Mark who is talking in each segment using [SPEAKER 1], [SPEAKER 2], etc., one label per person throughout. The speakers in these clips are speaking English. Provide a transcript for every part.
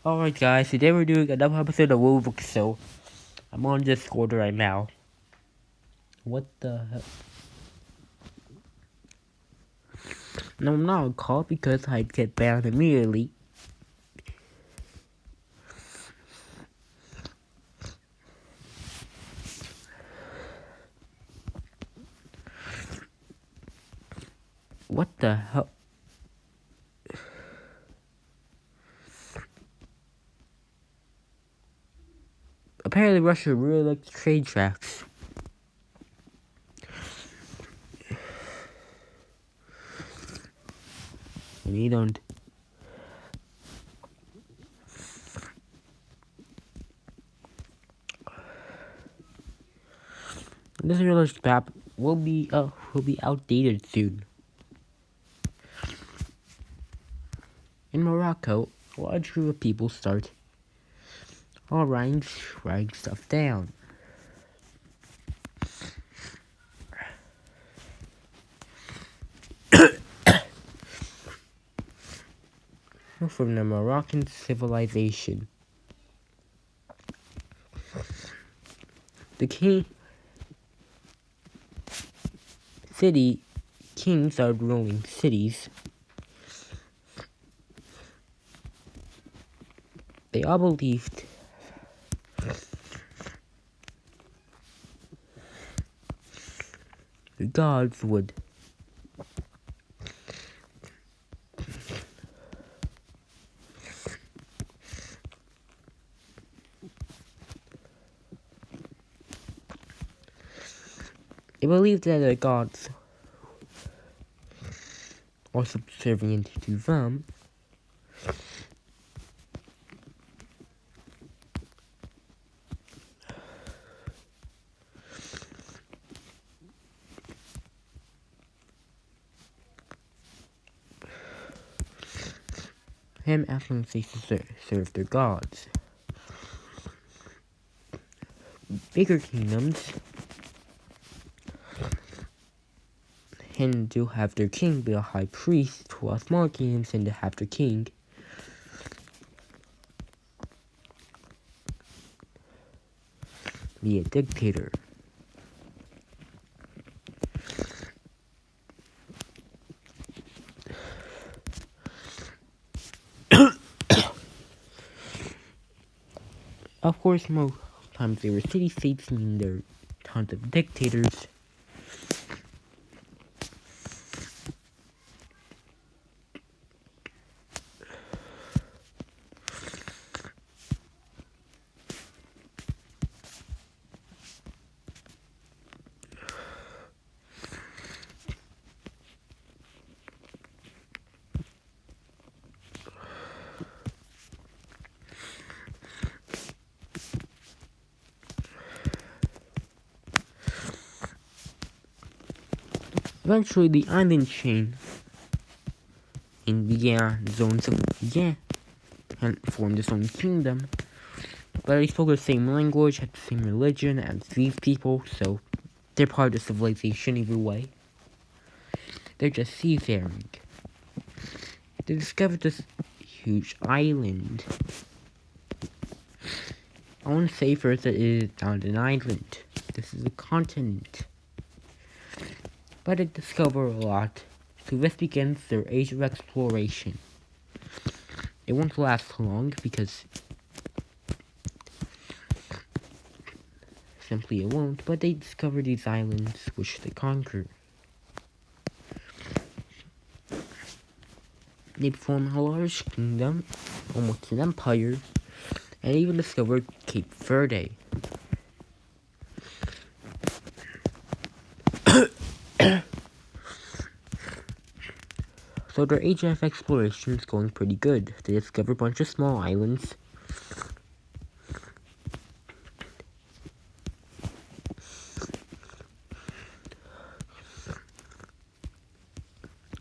[SPEAKER 1] Alright guys, today we're doing another episode of Wiwicso. I'm on Discord right now. What the hell? No, I'm not on call because I'd get banned immediately. What the hell? Apparently Russia really likes trade tracks. And you don't. This realistic map will be outdated soon. In Morocco, a large group of people start all writing stuff down. From the Moroccan civilization. The kings are ruling cities. They all believed the gods would They believed that the gods were subservient to them. Him asking them to serve their gods. Bigger kingdoms tend to have their king be a high priest, while smaller kingdoms tend to have their king be a dictator. Of course, most times they were city-states, meaning there are tons of dictators. Eventually, the island chain began and formed its own kingdom. But they spoke the same language, had the same religion as these people, so they're part of the civilization either way. They're just seafaring. They discovered this huge island. I want to say first that it is not an island. This is a continent. But they discover a lot, so this begins their age of exploration. It won't last long because simply it won't, but they discover these islands which they conquer. They form a large kingdom, almost an empire, and even discovered Cape Verde. So their age of exploration is going pretty good. They discover a bunch of small islands.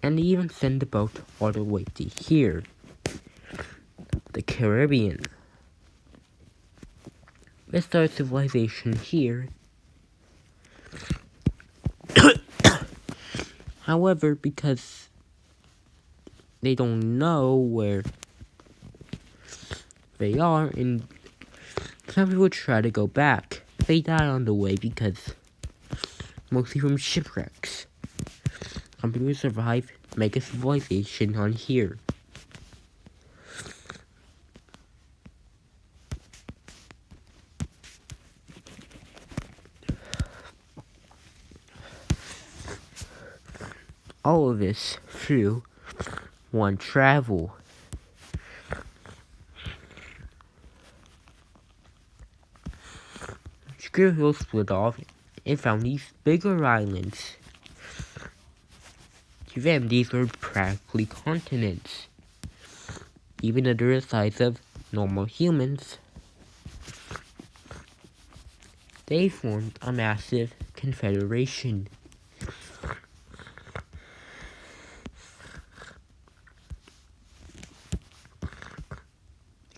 [SPEAKER 1] And they even send a boat all the way to here. The Caribbean. They start civilization here. However, because they don't know where they are, and some people try to go back. They die on the way because mostly from shipwrecks. Some people survive, make a civilization on here. All of this through one travel. Screw split off and found these bigger islands. To them, these were practically continents, even though they're the size of normal humans. They formed a massive confederation.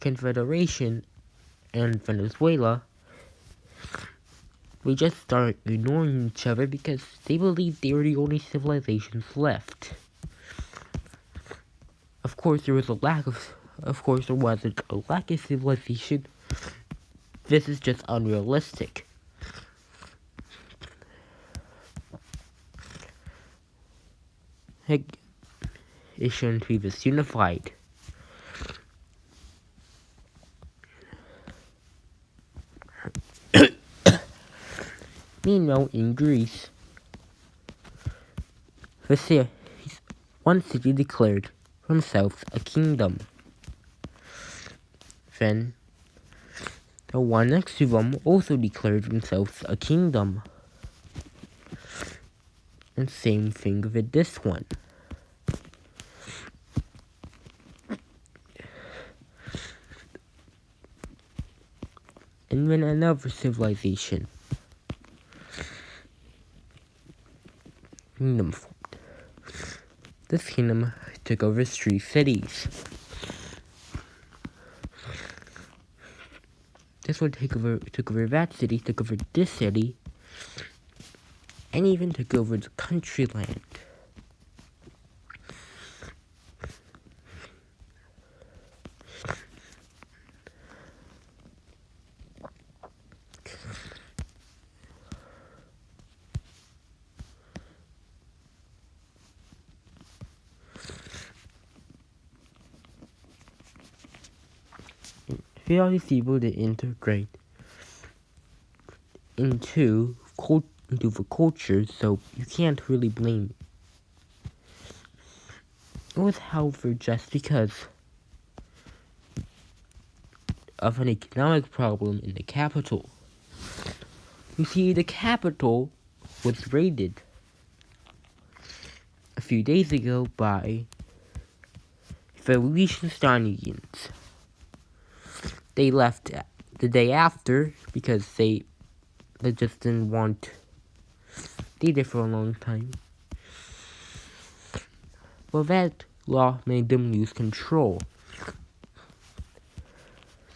[SPEAKER 1] Confederation and Venezuela, we just started ignoring each other because they believed they were the only civilizations left. Of course, there wasn't a lack of civilization. This is just unrealistic. It shouldn't be this unified. Meanwhile, in Greece, one city declared himself a kingdom. Then, the one next to them also declared themselves a kingdom. And same thing with this one. And then another civilization. Kingdom formed. This kingdom took over 3 cities. This one took over that city, took over this city, and even took over the country land. We are able to integrate into the culture, so you can't really blame it. It was however just because of an economic problem in the capital. You see, the capital was raided a few days ago by Wiwicso. They left the day after because they just didn't want. They did for a long time. Well, that law made them lose control.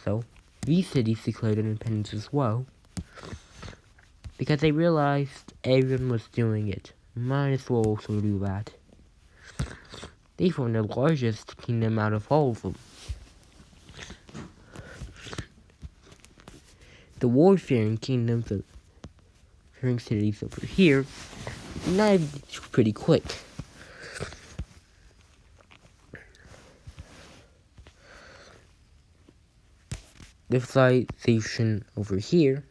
[SPEAKER 1] So, these cities declared independence as well. Because they realized everyone was doing it. Might as well also do that. They formed the largest kingdom out of all of them. The warfaring kingdoms of warfaring cities over here united pretty quick. The civilization over here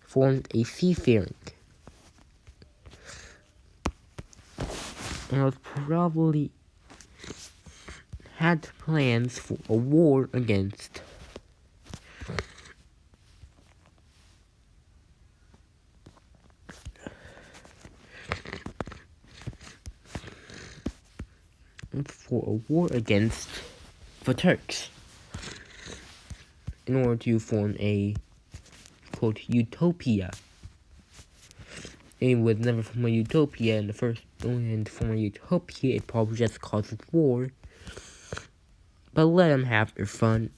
[SPEAKER 1] formed a seafaring, and was probably had plans for a war against the Turks in order to form a quote utopia. It would never form a utopia in the first, and to form a utopia it probably just causes war. But let them have their fun.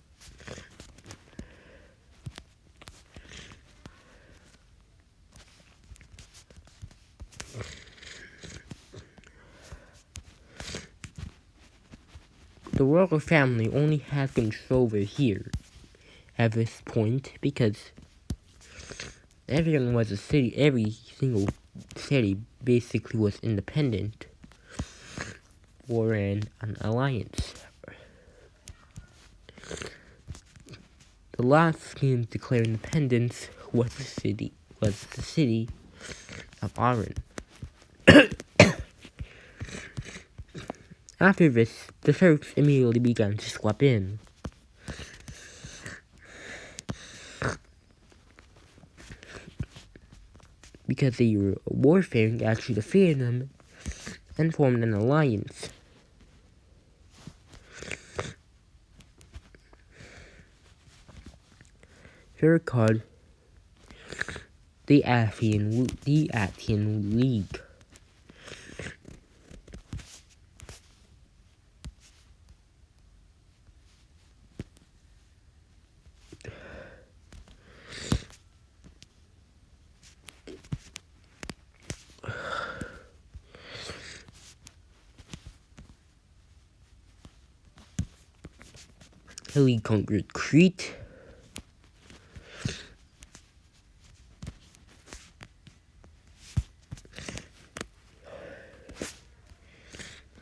[SPEAKER 1] the royal family only has control over here at this point because everyone was a city, every single city basically was independent or an alliance. The last king to declare independence was the city of Aran. After this, the Turks immediately began to sweep in. Because they were warfaring, actually defeated them and formed an alliance. They're called the Athian League. The league conquered Crete,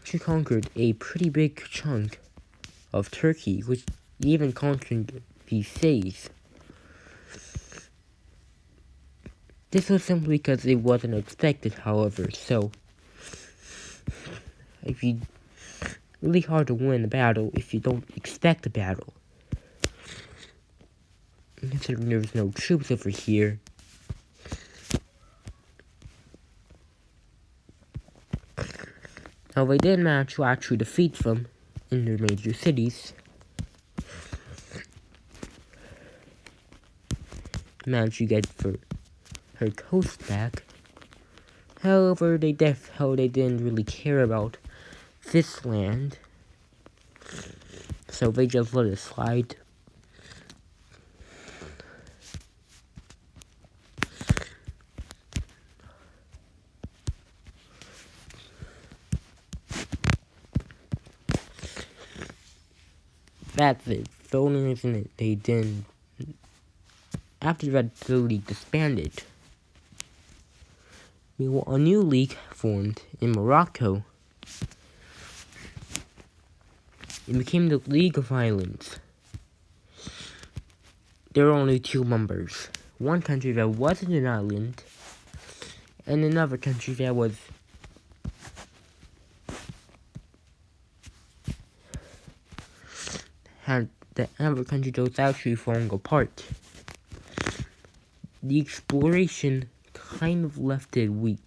[SPEAKER 1] she conquered a pretty big chunk of Turkey, which even conquered these cities. This was simply because it wasn't expected, however, so if you really hard to win a battle if you don't expect a battle. Considering there's no troops over here, now they did manage to actually defeat them in their major cities. Managed to get her coast back. However, they didn't really care about this land, so they just let it slide. That's it. The only reason that they didn't, after that, the league disbanded. A new league formed in Morocco. It became the League of Islands. There were only two members. One country that wasn't an island, and another country that was another country that was actually falling apart. The exploration kind of left it weak.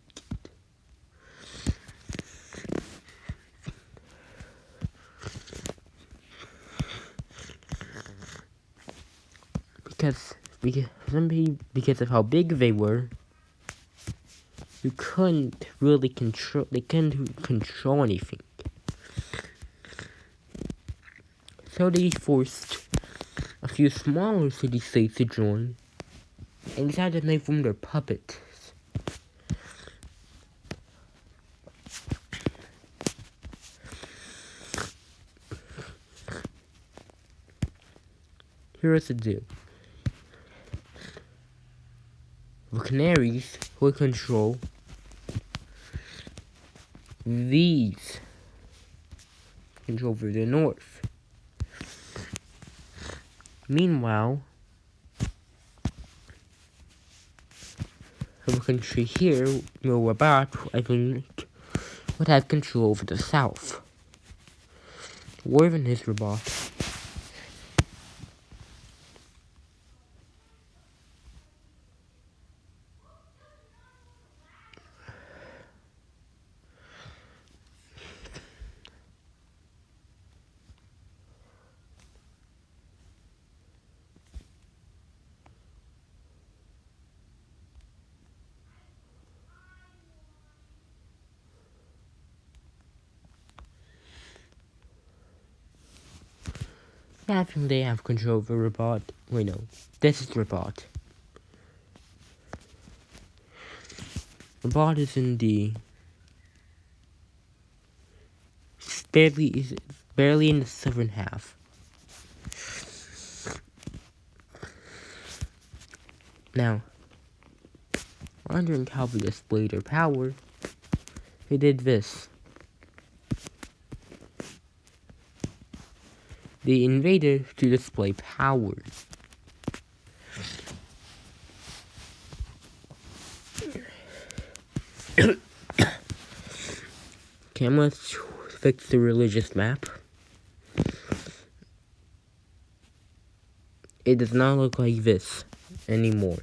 [SPEAKER 1] Because of how big they were, they couldn't control anything. So they forced a few smaller city-states to join, and decided to make them their puppets. Here's the deal. The Canaries will control these. Control over the north. Meanwhile, the country here, Rabat, I think, would have control over the south. Or even his Rabat. I think they have control over Rabat. Wait, no. This is Rabat. Rabat is in the barely in the southern half. Now, wondering how they displayed their power, they did this. They invaded to display power. Okay, let's fix the religious map. It does not look like this anymore.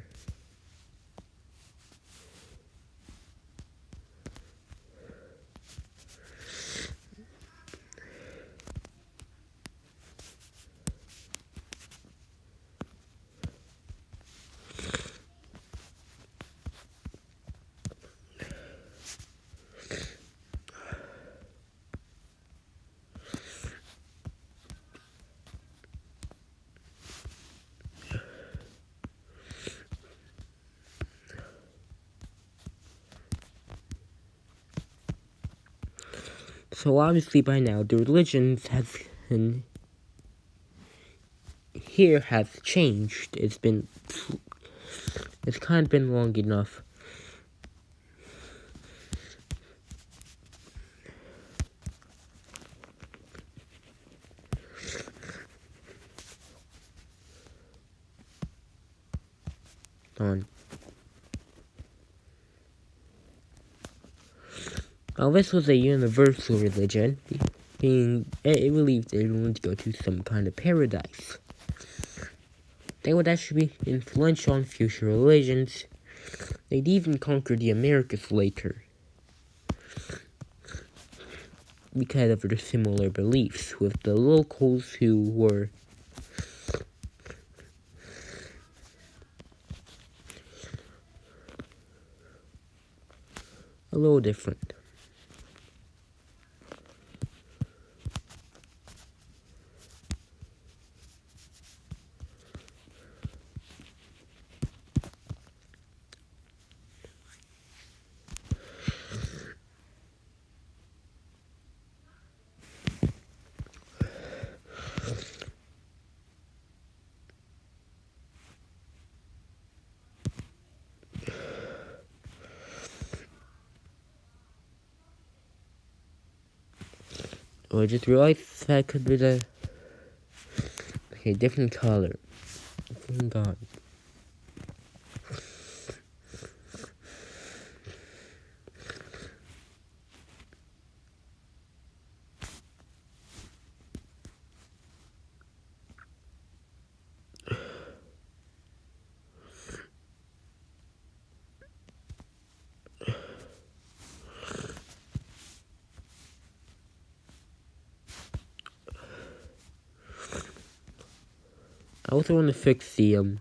[SPEAKER 1] So obviously by now the religions has changed. It's kind of been long enough. Well, this was a universal religion, being it believed everyone to go to some kind of paradise. They would actually be influential on future religions. They'd even conquer the Americas later because of their similar beliefs with the locals who were a little different. Oh, I just realized that could be the different color. Oh God. I also want to fix the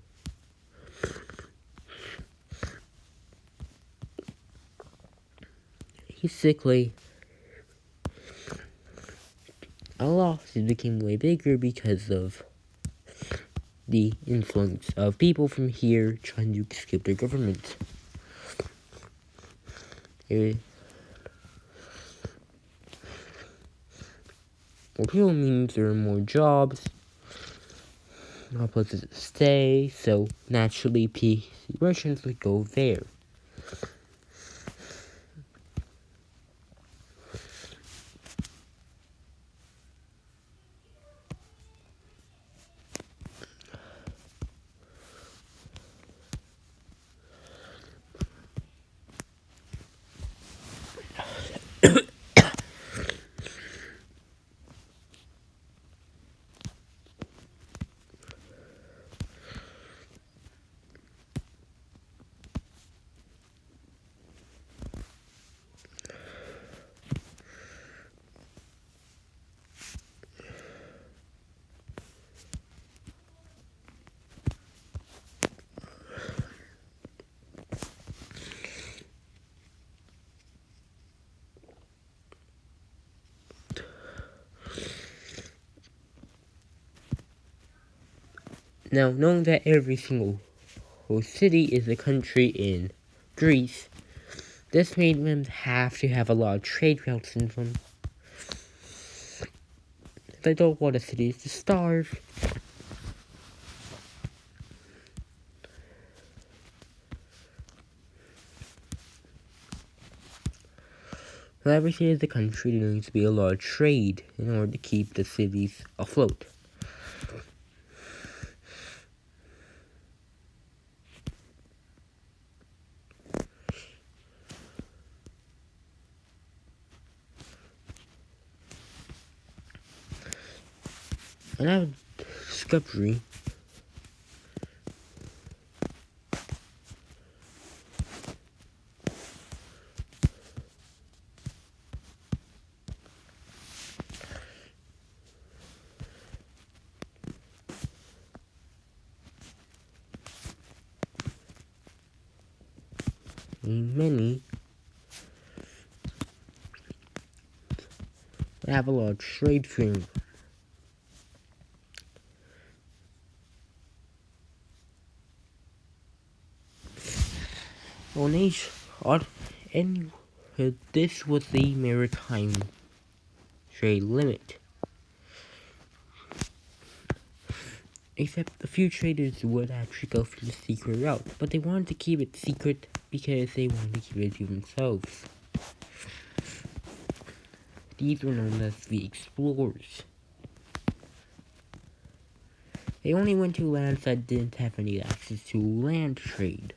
[SPEAKER 1] basically our losses became way bigger because of the influence of people from here trying to escape their government. More people means there are more jobs, more places to stay, so naturally Russians would go there. Now, knowing that every single city is a country in Greece, this made them have to have a lot of trade routes in them. They don't want the cities to starve. So every city in the country there needs to be a lot of trade in order to keep the cities afloat. And I have a discovery. Many have a lot of trade freedom. On each, and this was the maritime trade limit. Except a few traders would actually go for the secret route, but they wanted to keep it secret because they wanted to keep it to themselves. These were known as the explorers. They only went to lands that didn't have any access to land trade.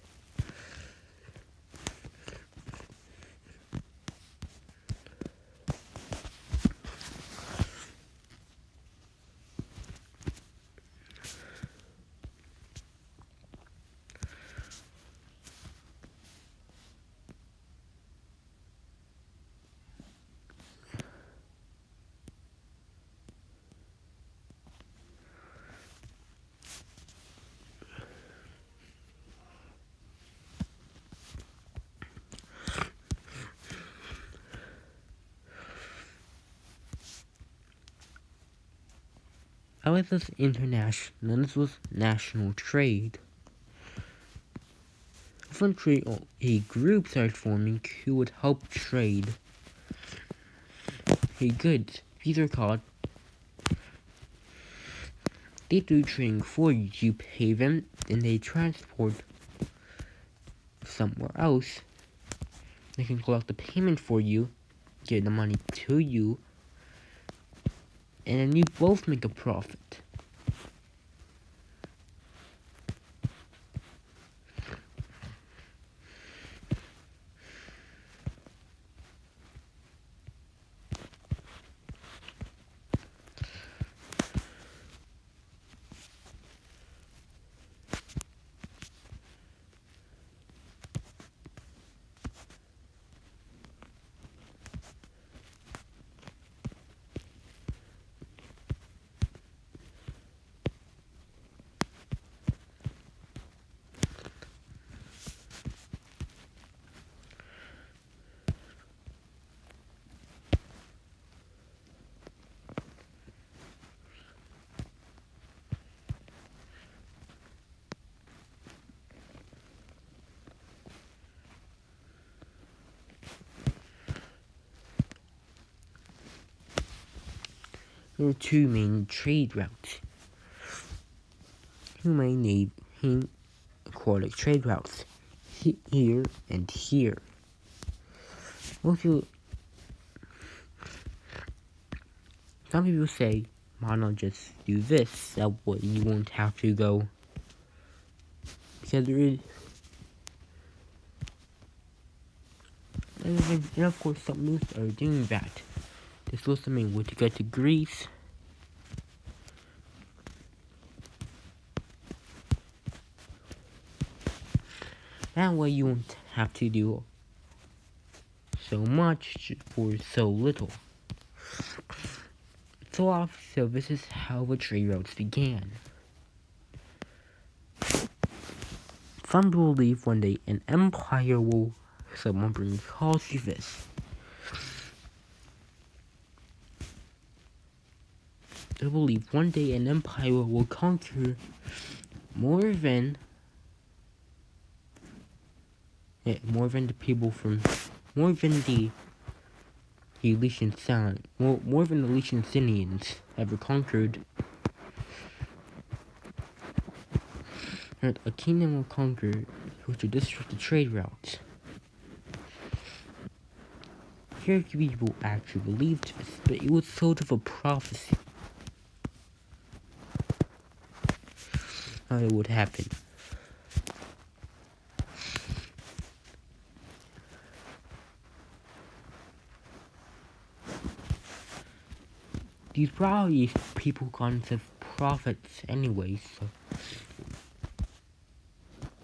[SPEAKER 1] This was international, this was national trade. Eventually, a group started forming who would help trade goods. These are called. They do trading for you. You pay them, and they transport somewhere else. They can collect the payment for you, get the money to you, and then you both make a profit. There are two main trade routes. You may name aquatic trade routes here and here. Some people say, why not just do this? That way you won't have to go. Because there is. And of course, some news are doing that. This was something way to go to Greece. That way you won't have to do so much for so little. So this is how the trade routes began. Some believe one day an empire will. Someone calls you this. They believe one day an empire will conquer more than the people from more than the Elysian Sound, more than the Elysian Sinians ever conquered. And a kingdom will conquer which will disrupt the trade routes. Very few people actually believed this, but it was sort of a prophecy. How it would happen. These probably people consider prophets anyway, so.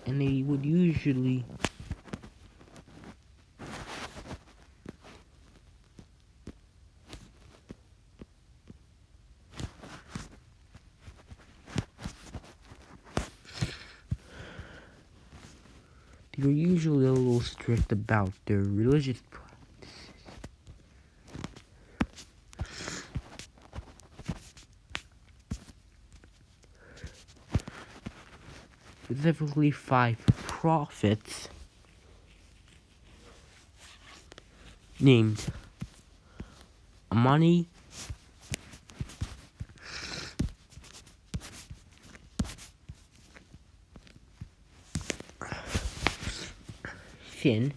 [SPEAKER 1] And they would usually a little strict about their religious practices. Specifically 5 prophets named Amani, Sin,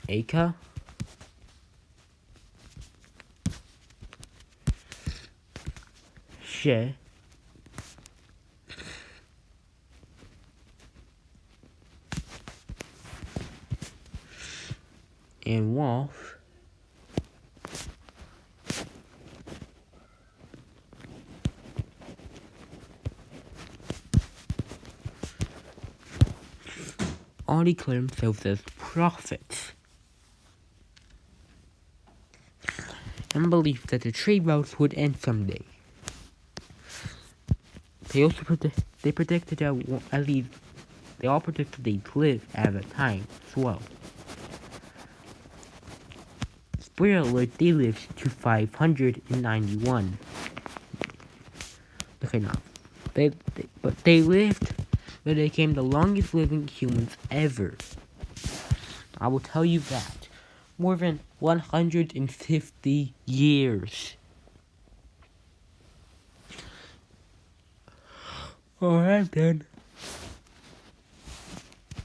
[SPEAKER 1] Aka, She, and Wolf. All declare themselves as prophets and believed that the trade routes would end someday. They also predicted that at least they all predicted they'd live at a time as well. Spoiler alert, they lived to 591. Okay, no. But they lived, but they became the longest living humans ever. I will tell you that. More than 150 years. Alright then.